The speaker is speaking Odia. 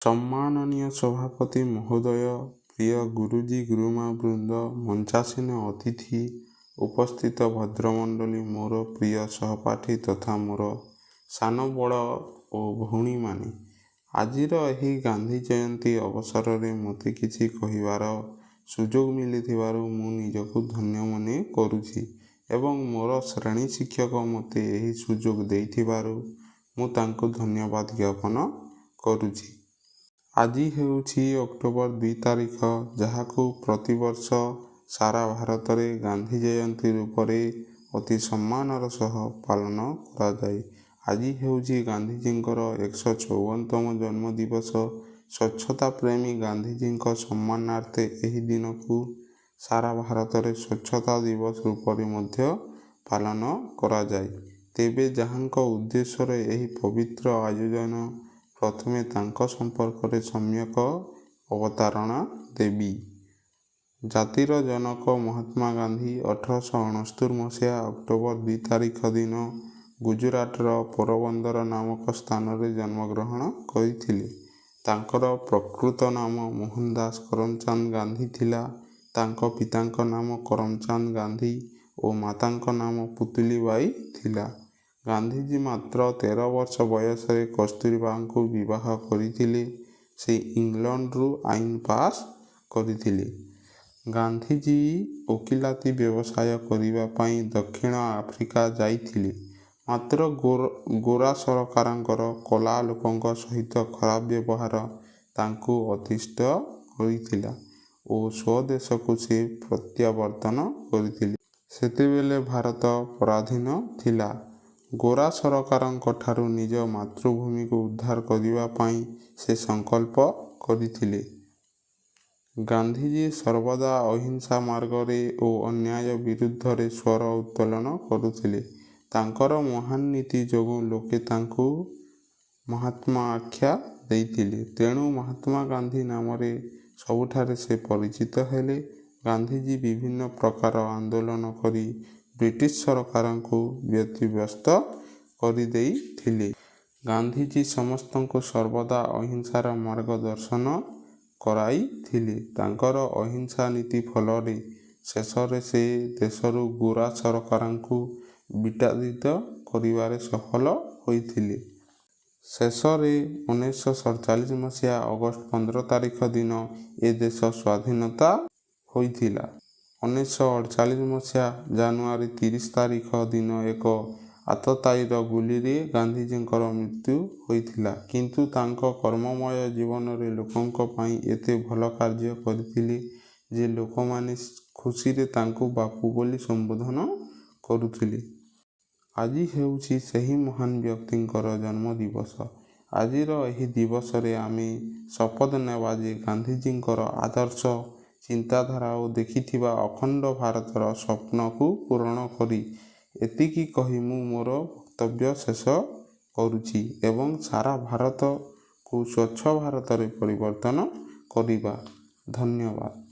ସମ୍ମାନନୀୟ ସଭାପତି ମହୋଦୟ, ପ୍ରିୟ ଗୁରୁଜୀ ଗୁରୁମା ବୃନ୍ଦ, ମଞ୍ଚାସୀନ ଅତିଥି, ଉପସ୍ଥିତ ଭଦ୍ରମଣ୍ଡଳୀ, ମୋର ପ୍ରିୟ ସହପାଠୀ ତଥା ମୋର ସାନ ବଡ଼ ଓ ଭଉଣୀମାନେ, ଆଜିର ଏହି ଗାନ୍ଧୀ ଜୟନ୍ତୀ ଅବସରରେ ମୋତେ କିଛି କହିବାର ସୁଯୋଗ ମିଳିଥିବାରୁ ମୁଁ ନିଜକୁ ଧନ୍ୟ ମନେ କରୁଛି ଏବଂ ମୋର ଶ୍ରେଣୀ ଶିକ୍ଷକ ମୋତେ ଏହି ସୁଯୋଗ ଦେଇଥିବାରୁ ମୁଁ ତାଙ୍କୁ ଧନ୍ୟବାଦ ଜ୍ଞାପନ କରୁଛି। ଆଜି ହେଉଛି ଅକ୍ଟୋବର 2 ତାରିଖ, ଯାହାକୁ ପ୍ରତିବର୍ଷ ସାରା ଭାରତରେ ଗାନ୍ଧୀ ଜୟନ୍ତୀ ରୂପରେ ଅତି ସମ୍ମାନର ସହ ପାଳନ କରାଯାଏ। ଆଜି ହେଉଛି ଗାନ୍ଧୀଜୀଙ୍କର 154ତମ ଜନ୍ମଦିବସ। ସ୍ୱଚ୍ଛତା ପ୍ରେମୀ ଗାନ୍ଧୀଜୀଙ୍କ ସମ୍ମାନାର୍ଥେ ଏହି ଦିନକୁ ସାରା ଭାରତରେ ସ୍ୱଚ୍ଛତା ଦିବସ ରୂପରେ ମଧ୍ୟ ପାଳନ କରାଯାଏ। ତେବେ ଯାହାଙ୍କ ଉଦ୍ଦେଶ୍ୟରେ ଏହି ପବିତ୍ର ଆୟୋଜନ, ପ୍ରଥମେ ତାଙ୍କ ସମ୍ପର୍କରେ ସମ୍ୟକ ଅବତାରଣା ଦେବି। ଜାତିର ଜନକ ମହାତ୍ମା ଗାନ୍ଧୀ 1869 ମସିହା ଅକ୍ଟୋବର 2 ତାରିଖ ଦିନ ଗୁଜରାଟର ପୋରବନ୍ଦର ନାମକ ସ୍ଥାନରେ ଜନ୍ମଗ୍ରହଣ କରିଥିଲେ। ତାଙ୍କର ପ୍ରକୃତ ନାମ ମୋହନଦାସ କରମଚାନ୍ଦ ଗାନ୍ଧୀ ଥିଲା। ତାଙ୍କ ପିତାଙ୍କ ନାମ କରମଚାନ୍ଦ ଗାନ୍ଧୀ ଓ ମାତାଙ୍କ ନାମ ପୁତୁଲିବାଇ ଥିଲା। ଗାନ୍ଧୀଜୀ ମାତ୍ର 13 ବର୍ଷ ବୟସରେ କସ୍ତୁରବାଙ୍କୁ ବିବାହ କରିଥିଲେ। ସେ ଇଂଲଣ୍ଡରୁ ଆଇନ ପାସ୍ କରିଥିଲେ। ଗାନ୍ଧୀଜୀ ଓକିଲାତି ବ୍ୟବସାୟ କରିବା ପାଇଁ ଦକ୍ଷିଣ ଆଫ୍ରିକା ଯାଇଥିଲେ। ମାତ୍ର ଗୋରା ସରକାରଙ୍କର କଳା ଲୋକଙ୍କ ସହିତ ଖରାପ ବ୍ୟବହାର ତାଙ୍କୁ ଅତିଷ୍ଠ କରିଥିଲା ଓ ସ୍ୱଦେଶକୁ ସେ ପ୍ରତ୍ୟାବର୍ତ୍ତନ କରିଥିଲେ। ସେତେବେଳେ ଭାରତ ପରାଧୀନ ଥିଲା। ଗୋରା ସରକାରଙ୍କଠାରୁ ନିଜ ମାତୃଭୂମିକୁ ଉଦ୍ଧାର କରିବା ପାଇଁ ସେ ସଂକଳ୍ପ କରିଥିଲେ। ଗାନ୍ଧୀଜୀ ସର୍ବଦା ଅହିଂସା ମାର୍ଗରେ ଓ ଅନ୍ୟାୟ ବିରୁଦ୍ଧରେ ସ୍ୱର ଉତ୍ତୋଳନ କରୁଥିଲେ। ତାଙ୍କର ମହାନ ନୀତି ଯୋଗୁଁ ଲୋକେ ତାଙ୍କୁ ମହାତ୍ମା ଆଖ୍ୟା ଦେଇଥିଲେ। ତେଣୁ ମହାତ୍ମା ଗାନ୍ଧୀ ନାମରେ ସବୁଠାରେ ସେ ପରିଚିତ ହେଲେ। ଗାନ୍ଧୀଜୀ ବିଭିନ୍ନ ପ୍ରକାର ଆନ୍ଦୋଳନ କରି ବ୍ରିଟିଶ ସରକାରଙ୍କୁ ବ୍ୟତିବ୍ୟସ୍ତ କରିଦେଇଥିଲେ। ଗାନ୍ଧୀଜୀ ସମସ୍ତଙ୍କୁ ସର୍ବଦା ଅହିଂସାର ମାର୍ଗ ଦର୍ଶନ କରାଇଥିଲେ। ତାଙ୍କର ଅହିଂସା ନୀତି ଫଳରେ ଶେଷରେ ସେ ଦେଶରୁ ଗୋରା ସରକାରଙ୍କୁ ବିତାଡ଼ିତ କରିବାରେ ସଫଳ ହୋଇଥିଲେ। ଶେଷରେ 1947 ମସିହା ଅଗଷ୍ଟ 15 ତାରିଖ ଦିନ ଏ ଦେଶ ସ୍ୱାଧୀନତା ହୋଇଥିଲା। 1948 ମସିହା ଜାନୁଆରୀ 30 ତାରିଖ ଦିନ ଏକ ଆତତାୟୀର ଗୁଳିରେ ଗାନ୍ଧୀଜୀଙ୍କର ମୃତ୍ୟୁ ହୋଇଥିଲା। କିନ୍ତୁ ତାଙ୍କ କର୍ମମୟ ଜୀବନରେ ଲୋକଙ୍କ ପାଇଁ ଏତେ ଭଲ କାର୍ଯ୍ୟ କରିଥିଲେ ଯେ ଲୋକମାନେ ଖୁସିରେ ତାଙ୍କୁ ବାପୁ ବୋଲି ସମ୍ବୋଧନ କରୁଥିଲେ। ଆଜି ହେଉଛି ସେହି ମହାନ ବ୍ୟକ୍ତିଙ୍କର ଜନ୍ମଦିବସ। ଆଜିର ଏହି ଦିବସରେ ଆମେ ଶପଥ ନେବା ଯେ ଗାନ୍ଧୀଜୀଙ୍କର ଆଦର୍ଶ, ଚିନ୍ତାଧାରା ଓ ଦେଖିଥିବା ଅଖଣ୍ଡ ଭାରତର ସ୍ୱପ୍ନକୁ ପୂରଣ କରି ଏତିକି କହି ମୁଁ ମୋର ବକ୍ତବ୍ୟ ଶେଷ କରୁଛି ଏବଂ ସାରା ଭାରତକୁ ସ୍ୱଚ୍ଛ ଭାରତରେ ପରିବର୍ତ୍ତନ କରିବା। ଧନ୍ୟବାଦ।